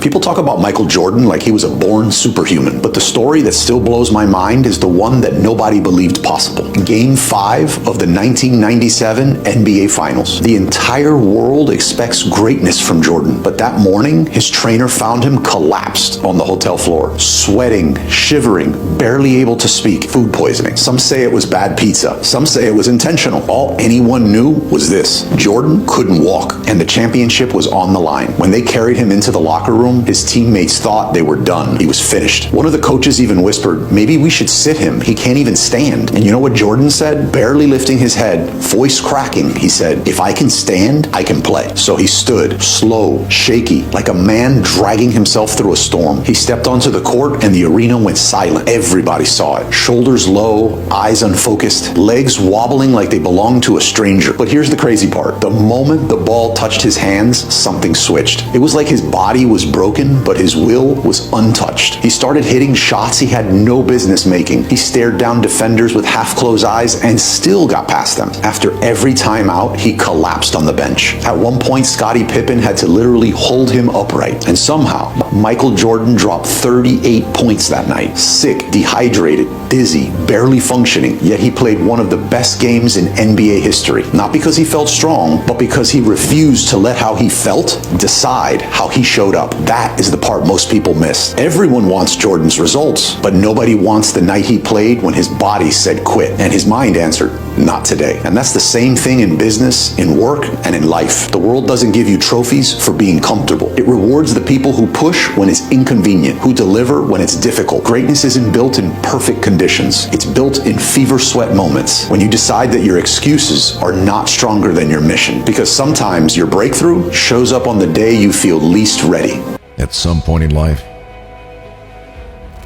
People talk about Michael Jordan like he was a born superhuman, but the story that still blows my mind is the one that nobody believed possible. Game 5 of the 1997 NBA Finals. The entire world expects greatness from Jordan, but that morning, his trainer found him collapsed on the hotel floor, sweating, shivering, barely able to speak, food poisoning. Some say it was bad pizza. Some say it was intentional. All anyone knew was this: Jordan couldn't walk, and the championship was on the line. When they carried him into the locker room, his teammates thought they were done. He was finished. One of the coaches even whispered, maybe we should sit him. He can't even stand. And you know what Jordan said? Barely lifting his head, voice cracking, he said, if I can stand, I can play. So he stood, slow, shaky, like a man dragging himself through a storm. He stepped onto the court and the arena went silent. Everybody saw it. Shoulders low, eyes unfocused, legs wobbling like they belonged to a stranger. But here's the crazy part. The moment the ball touched his hands, something switched. It was like his body was broken, but his will was untouched. He started hitting shots he had no business making. He stared down defenders with half-closed eyes and still got past them. After every timeout, he collapsed on the bench. At one point, Scottie Pippen had to literally hold him upright. And somehow, Michael Jordan dropped 38 points that night. Sick, dehydrated, dizzy, barely functioning, yet he played one of the best games in NBA history. Not because he felt strong, but because he refused to let how he felt decide how he showed up. That is the part most people miss. Everyone wants Jordan's results, but nobody wants the night he played when his body said quit and his mind answered, not today. And that's the same thing in business, in work, and in life. The world doesn't give you trophies for being comfortable. It rewards the people who push when it's inconvenient, who deliver when it's difficult. Greatness isn't built in perfect conditions. It's built in fever sweat moments, when you decide that your excuses are not stronger than your mission. Because sometimes your breakthrough shows up on the day you feel least ready. At some point in life,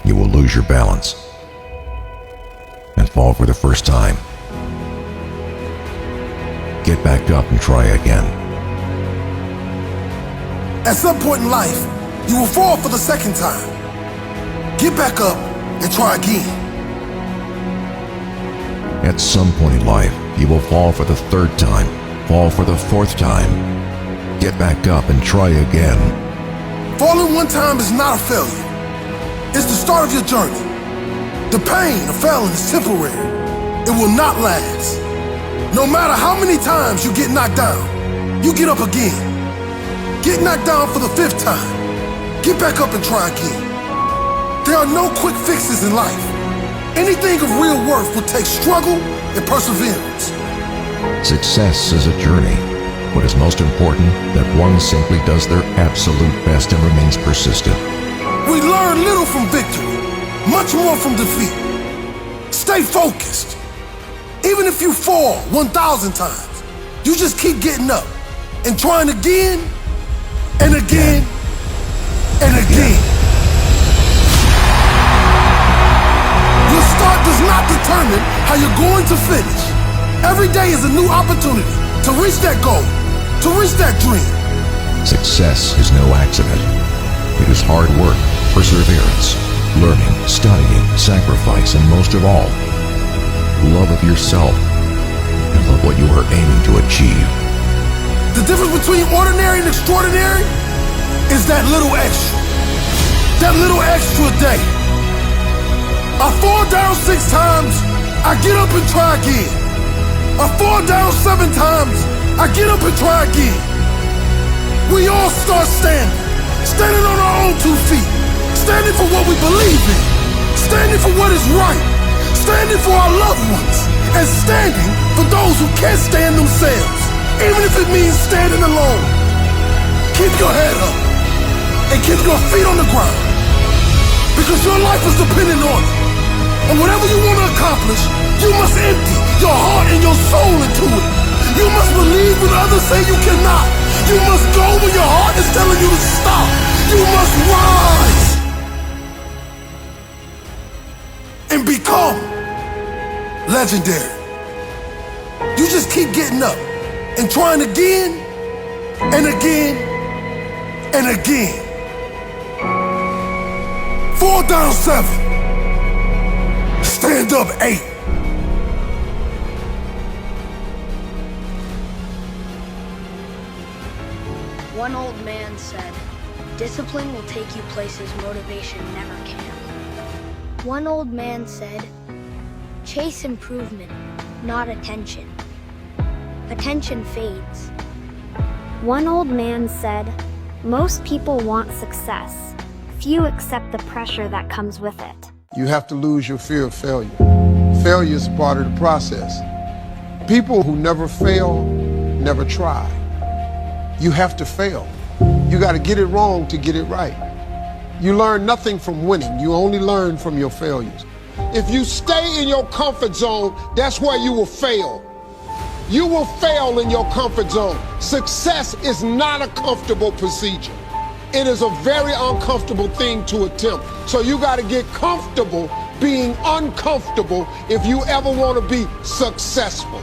you will lose your balance and fall for the first time. Get back up and try again. At some point in life, you will fall for the second time. Get back up and try again. At some point in life, you will fall for the third time, fall for the fourth time. Get back up and try again. Falling one time is not a failure. It's the start of your journey. The pain of failing is temporary. It will not last. No matter how many times you get knocked down, you get up again. Get knocked down for the 5th time. Get back up and try again. There are no quick fixes in life. Anything of real worth will take struggle and perseverance. Success is a journey. What is most important, that one simply does their absolute best and remains persistent. We learn little from victory, much more from defeat. Stay focused. Even if you fall 1,000 times, you just keep getting up and trying again and again and again. Your start does not determine how you're going to finish. Every day is a new opportunity to reach that goal, to reach that dream. Success is no accident. It is hard work, perseverance, learning, studying, sacrifice, and most of all, love of yourself and love what you are aiming to achieve. The difference between ordinary and extraordinary is that little extra. That little extra day. I fall down 6 times, I get up and try again. I fall down 7 times, I get up and try again. We all start standing on our own 2 feet, standing for what we believe in, standing for what is right, standing for our loved ones, and standing for those who can't stand themselves, even if it means standing alone. Keep your head up and keep your feet on the ground, because your life is dependent on it. And whatever you want to accomplish, you must empty your heart and your soul into it. You must believe when others say you cannot. You must go when your heart is telling you to stop. You must rise and become legendary. You just keep getting up and trying again and again and again. Fall down 7. Stand up 8. One old man said, Discipline will take you places motivation never can. One old man said, "Chase improvement, not attention. Attention fades." One old man said, "Most people want success. Few accept the pressure that comes with it." You have to lose your fear of failure. Failure is part of the process. People who never fail, never try. You have to fail. You got to get it wrong to get it right. You learn nothing from winning. You only learn from your failures. If you stay in your comfort zone, that's where you will fail. You will fail in your comfort zone. Success is not a comfortable procedure. It is a very uncomfortable thing to attempt. So you got to get comfortable being uncomfortable if you ever want to be successful.